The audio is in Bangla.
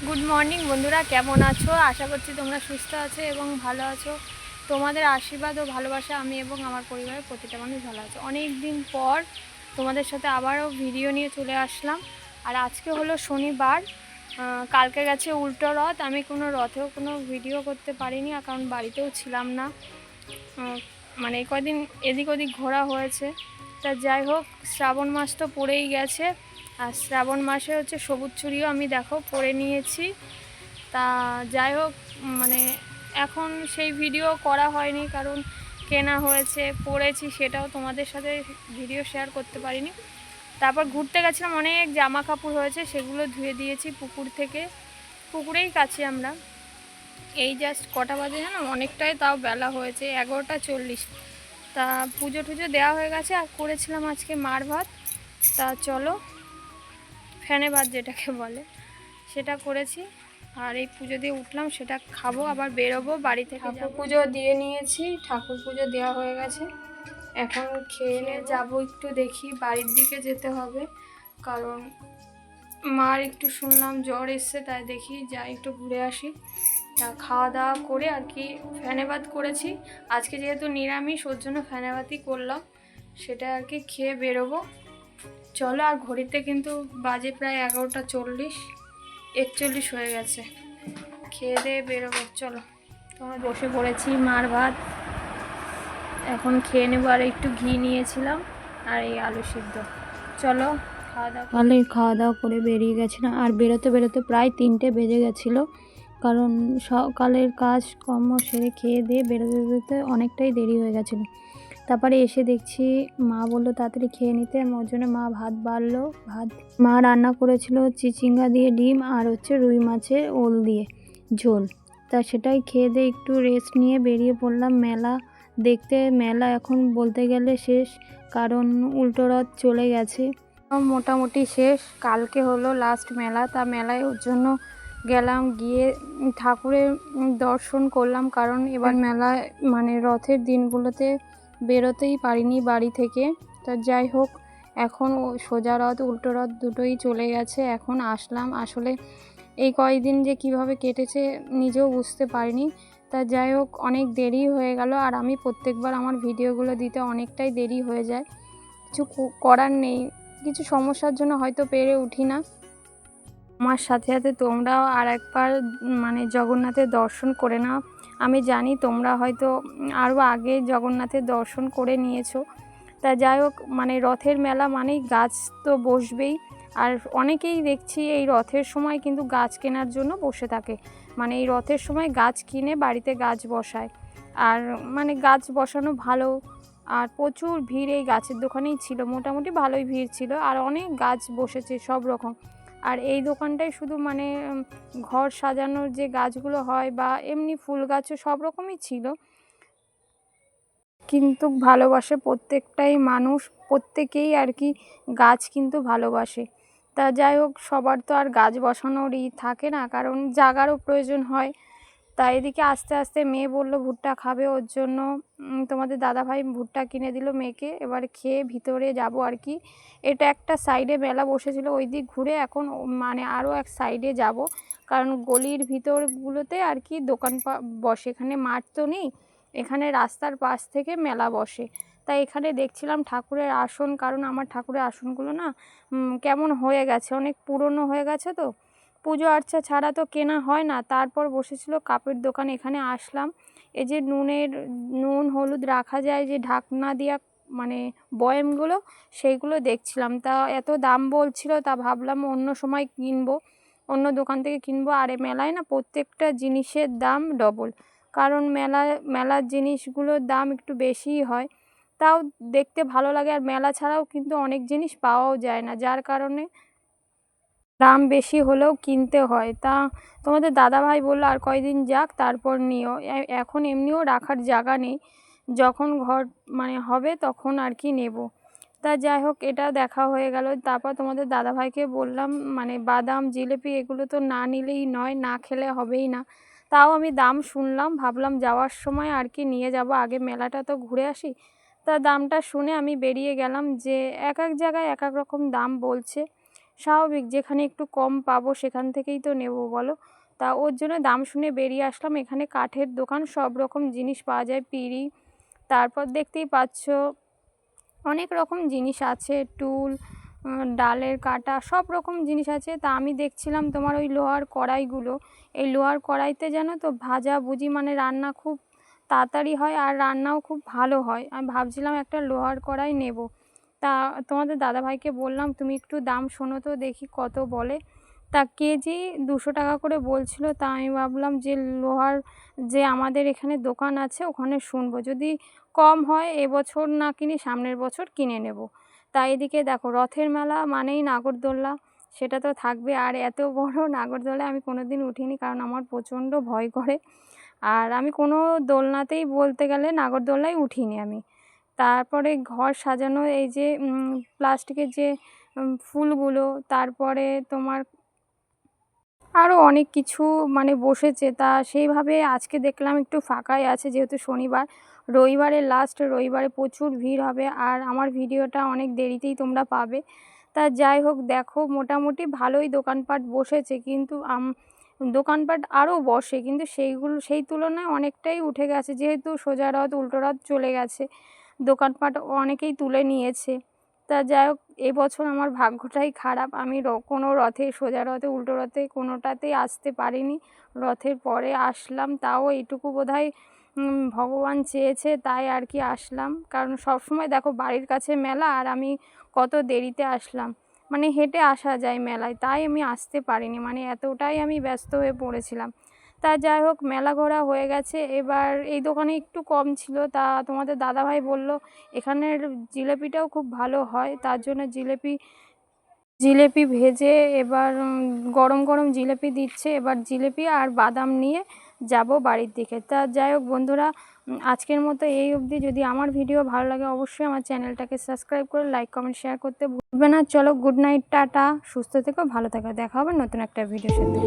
গুড মর্নিং বন্ধুরা, কেমন আছো? আশা করছি তোমরা সুস্থ আছো এবং ভালো আছো। তোমাদের আশীর্বাদ ও ভালোবাসা আমি এবং আমার পরিবারের প্রতিটা মানুষ ভালো আছে। অনেক দিন পর তোমাদের সাথে আবারও ভিডিও নিয়ে চলে আসলাম। আর আজকে হলো শনিবার, কালকে গেছে উল্টো রথ। আমি কোনো রথেও কোনো ভিডিও করতে পারিনি, কারণ বাড়িতেও ছিলাম না। মানে এই কদিন এদিক ওদিক ঘোরা হয়েছে। তা যাই হোক, শ্রাবণ মাস তো পড়েই গেছে, আর শ্রাবণ মাসে হচ্ছে সবুজ চুড়িও আমি দেখো পরে নিয়েছি। তা যাই হোক, মানে এখন সেই ভিডিও করা হয়নি, কারণ কেনা হয়েছে, পরেছি, সেটাও তোমাদের সাথে ভিডিও শেয়ার করতে পারিনি। তারপর ঘুরতে গেছিলাম, অনেক জামা কাপড় হয়েছে, সেগুলো ধুয়ে দিয়েছি পুকুর থেকে। পুকুরেই কাছি আমরা। এই জাস্ট কটা বাজে জানো, অনেকটাই তাও বেলা হয়েছে, 11টা 40। তা পুজো টুজো দেওয়া হয়ে গেছে, আর করেছিলাম আজকে মার ভাত। তা চলো, ফ্যানে ভাত যেটাকে বলে, সেটা করেছি। আর এই পুজো দিয়ে উঠলাম, সেটা খাবো, আবার বেরোবো বাড়ি থেকে। ঠাকুর পুজো দিয়ে নিয়েছি, ঠাকুর পুজো দেওয়া হয়ে গেছে। এখন খেয়ে নিয়ে যাবো, একটু দেখি বাড়ির দিকে যেতে হবে, কারণ মার একটু শুনলাম জ্বর এসছে, তাই দেখি যাই একটু ঘুরে আসি। তা খাওয়া দাওয়া করে আর কি ফ্যানে ভাত করেছি আজকে, যেহেতু নিরামিষ, ওর জন্য ফ্যানে ভাতই করলাম, সেটা আর কি খেয়ে বেরোবো। চলো, আর ঘড়িতে কিন্তু বাজে প্রায় 11টা 41 হয়ে গেছে। খেয়ে দিয়ে বেরোবো, চলো। তোমার বসে পড়েছি, মার ভাত এখন খেয়ে নেবো। আর একটু ঘি নিয়েছিলাম আর এই আলু সিদ্ধ। চলো খাওয়া দাওয়া করে বেরিয়ে গেছিলাম। আর বেরোতে বেরোতে প্রায় 3টে বেজে গেছিলো, কারণ সকালের কাজ কর্ম সেরে খেয়ে দিয়ে বেরোতে বেরোতে অনেকটাই দেরি হয়ে গেছিলো। তারপরে এসে দেখছি মা বললো তাড়াতাড়ি খেয়ে নিতে, ওর জন্য মা ভাত বাড়লো। মা রান্না করেছিল চিচিঙ্গা দিয়ে ডিম আর হচ্ছে রুই মাছের ওল দিয়ে ঝোল। তা সেটাই খেয়ে দিয়ে একটু রেস্ট নিয়ে বেরিয়ে পড়লাম মেলা দেখতে। মেলা এখন বলতে গেলে শেষ, কারণ উল্টো রথ চলে গেছে, মোটামুটি শেষ। কালকে হলো লাস্ট মেলা। তা মেলায় ওর জন্য গেলাম, গিয়ে ঠাকুরের দর্শন করলাম, কারণ এবার মেলায় মানে রথের দিনগুলোতে বেরোতেই পারিনি বাড়ি থেকে। তা যাই হোক, এখন সোজা রথ উল্টো রথ দুটোই চলে গেছে, এখন আসলাম। আসলে এই কয়েকদিন যে কিভাবে কেটেছে নিজেও বুঝতে পারিনি। তা যাই হোক, অনেক দেরি হয়ে গেল। আর আমি প্রত্যেকবার আমার ভিডিওগুলো দিতে অনেকটাই দেরি হয়ে যায়, কিছু করার নেই, কিছু সমস্যার জন্য হয়তো পেরে উঠি না। আমার সাথে সাথে তোমরাও আর একবার মানে জগন্নাথের দর্শন করে নাও। আমি জানি তোমরা হয়তো আরও আগে জগন্নাথের দর্শন করে নিয়েছো। তা যাই হোক, মানে রথের মেলা মানেই গাছ তো বসবেই। আর অনেকেই দেখছি এই রথের সময় কিন্তু গাছ কেনার জন্য বসে থাকে, মানে এই রথের সময় গাছ কিনে বাড়িতে গাছ বসায়। আর মানে গাছ বসানো ভালো, আর প্রচুর ভিড় এই গাছের দোকানেই ছিল, মোটামুটি ভালোই ভিড় ছিল, আর অনেক গাছ বসেছে সব রকম। আর এই দোকানটায় শুধু মানে ঘর সাজানোর যে গাছগুলো হয় বা এমনি ফুল গাছও সব রকমই ছিল, কিন্তু ভালোবাসে প্রত্যেকটাই মানুষ, প্রত্যেকেই আর কি গাছ কিন্তু ভালোবাসে। তা যাই হোক, সবার তো আর গাছ বসানোরই থাকে না, কারণ জায়গারও প্রয়োজন হয়। তাই এদিকে আস্তে আস্তে মেয়ে বললো ভুট্টা খাবে, ওর জন্য তোমাদের দাদাভাই ভুট্টা কিনে দিল মেয়েকে। এবার খেয়ে ভিতরে যাব আর কি। এটা একটা সাইডে মেলা বসেছিল, ওই দিক ঘুরে এখন মানে আরও এক সাইডে যাব, কারণ গলির ভিতরগুলোতে আর কি দোকান বসে, এখানে মাঠ তো নেই, এখানে রাস্তার পাশ থেকে মেলা বসে। তাই এখানে দেখছিলাম ঠাকুরের আসন, কারণ আমার ঠাকুরের আসনগুলো না কেমন হয়ে গেছে, অনেক পুরনো হয়ে গেছে, তো পুজো আর্চা ছাড়া তো কেনা হয় না। তারপর বসেছিল কাপের দোকান, এখানে আসলাম। এই যে নুন হলুদ রাখা যায় যে ঢাকনা দিয়া মানে বয়ামগুলো, সেইগুলো দেখছিলাম। তা এত দাম বলছিল, তা ভাবলাম অন্য সময় কিনবো, অন্য দোকান থেকে কিনবো। আর এই মেলায় না প্রত্যেকটা জিনিসের দাম ডবল, কারণ মেলার জিনিসগুলোর দাম একটু বেশিই হয়, তাও দেখতে ভালো লাগে। আর মেলা ছাড়াও কিন্তু অনেক জিনিস পাওয়াও যায় না, যার কারণে দাম বেশি হলেও কিনতে হয়। তা তোমাদের দাদাভাই বললো আর কয়দিন যাক তারপর নিও, এখন এমনিও রাখার জায়গা নেই, যখন ঘর মানে হবে তখন আর কি নেব। তা যাই হোক, এটা দেখা হয়ে গেল। তারপর তোমাদের দাদাভাইকে বললাম মানে বাদাম জিলিপি এগুলো তো না নিলেই নয়, না খেলে হবেই না। তাও আমি দাম শুনলাম, ভাবলাম যাওয়ার সময় আর কি নিয়ে যাব, আগে মেলাটা তো ঘুরে আসি। তা দামটা শুনে আমি বেরিয়ে গেলাম, যে এক এক জায়গায় এক এক রকম দাম বলছে। স্বাভাবিক, যেখানে একটু কম পাবো সেখান থেকেই তো নেব বলো। তা ওর জন্য দাম শুনে বেরিয়ে আসলাম। এখানে কাঠের দোকান, সব রকম জিনিস পাওয়া যায়, পিঁড়ি, তারপর দেখতেই পাচ্ছ অনেক রকম জিনিস আছে, টুল, ডালের কাটা, সব রকম জিনিস আছে। তা আমি দেখছিলাম তোমার ওই লোহার কড়াইগুলো। এই লোহার কড়াইতে জানো তো ভাজাভুজি মানে রান্না খুব তাড়াতাড়ি হয় আর রান্নাও খুব ভালো হয়। আমি ভাবছিলাম একটা লোহার কড়াই নেব। তা তোমাদের দাদাভাইকে বললাম তুমি একটু দাম শোনো তো দেখি কত বলে। তা কেজি 200 টাকা করে বলছিল। তা আমি ভাবলাম যে লোহার যে আমাদের এখানে দোকান আছে ওখানে শুনবো, যদি কম হয় এবছর না কিনে সামনের বছর কিনে নেব। তাই এদিকে দেখো রথের মেলা মানেই নাগরদোল্লা, সেটা তো থাকবে। আর এত বড় নাগরদোলায় আমি কোনো দিন উঠিনি, কারণ আমার প্রচণ্ড ভয় করে। আর আমি কোনো দোলনাতেই বলতে গেলে নাগরদোলায় উঠিনি আমি। তারপরে ঘর সাজানো এই যে প্লাস্টিকের যে ফুলগুলো, তারপরে তোমার আরও অনেক কিছু মানে বসেছে। তা সেইভাবে আজকে দেখলাম একটু ফাঁকাই আছে, যেহেতু শনিবার, রবিবারে লাস্ট, রবিবারে প্রচুর ভিড় হবে। আর আমার ভিডিওটা অনেক দেরিতেই তোমরা পাবে। তা যাই হোক, দেখো মোটামুটি ভালোই দোকানপাট বসেছে, কিন্তু দোকানপাট আরও বসে, কিন্তু সেই তুলনায় অনেকটাই উঠে গেছে, যেহেতু সোজা রথ উল্টো রথ চলে গেছে, দোকানপাট অনেকেই তুলে নিয়েছে। তা যাই হোক, এবছর আমার ভাগ্যটাই খারাপ, আমি কোনো রথে, সোজা রথে উল্টো রথে কোনোটাতেই আসতে পারিনি। রথের পরে আসলাম, তাও এইটুকু বোধহয় ভগবান চেয়েছে তাই আর কি আসলাম। কারণ সবসময় দেখো বাড়ির কাছে মেলা আর আমি কত দেরিতে আসলাম, মানে হেঁটে আসা যায় মেলায়, তাই আমি আসতে পারিনি, মানে এতটাই আমি ব্যস্ত হয়ে পড়েছিলাম। তা যাই হোক, মেলা ঘোরা হয়ে গেছে। এবার এই দোকানে একটু কম ছিল, তা তোমাদের দাদাভাই বলল এখানের জিলেপিটাও খুব ভালো হয়, তার জন্য জিলেপি ভেজে এবার গরম গরম জিলেপি দিচ্ছে। এবার জিলেপি আর বাদাম নিয়ে যাব বাড়ির দিকে। তা যাই হোক বন্ধুরা, আজকের মতো এই অবধি। যদি আমার ভিডিও ভালো লাগে অবশ্যই আমার চ্যানেলটাকে সাবস্ক্রাইব করে লাইক কমেন্ট শেয়ার করতে ভুলবে না। চলো, গুড নাইট, টাটা, সুস্থ থেকো, ভালো থেকো, দেখা হবে নতুন একটা ভিডিওর সাথে।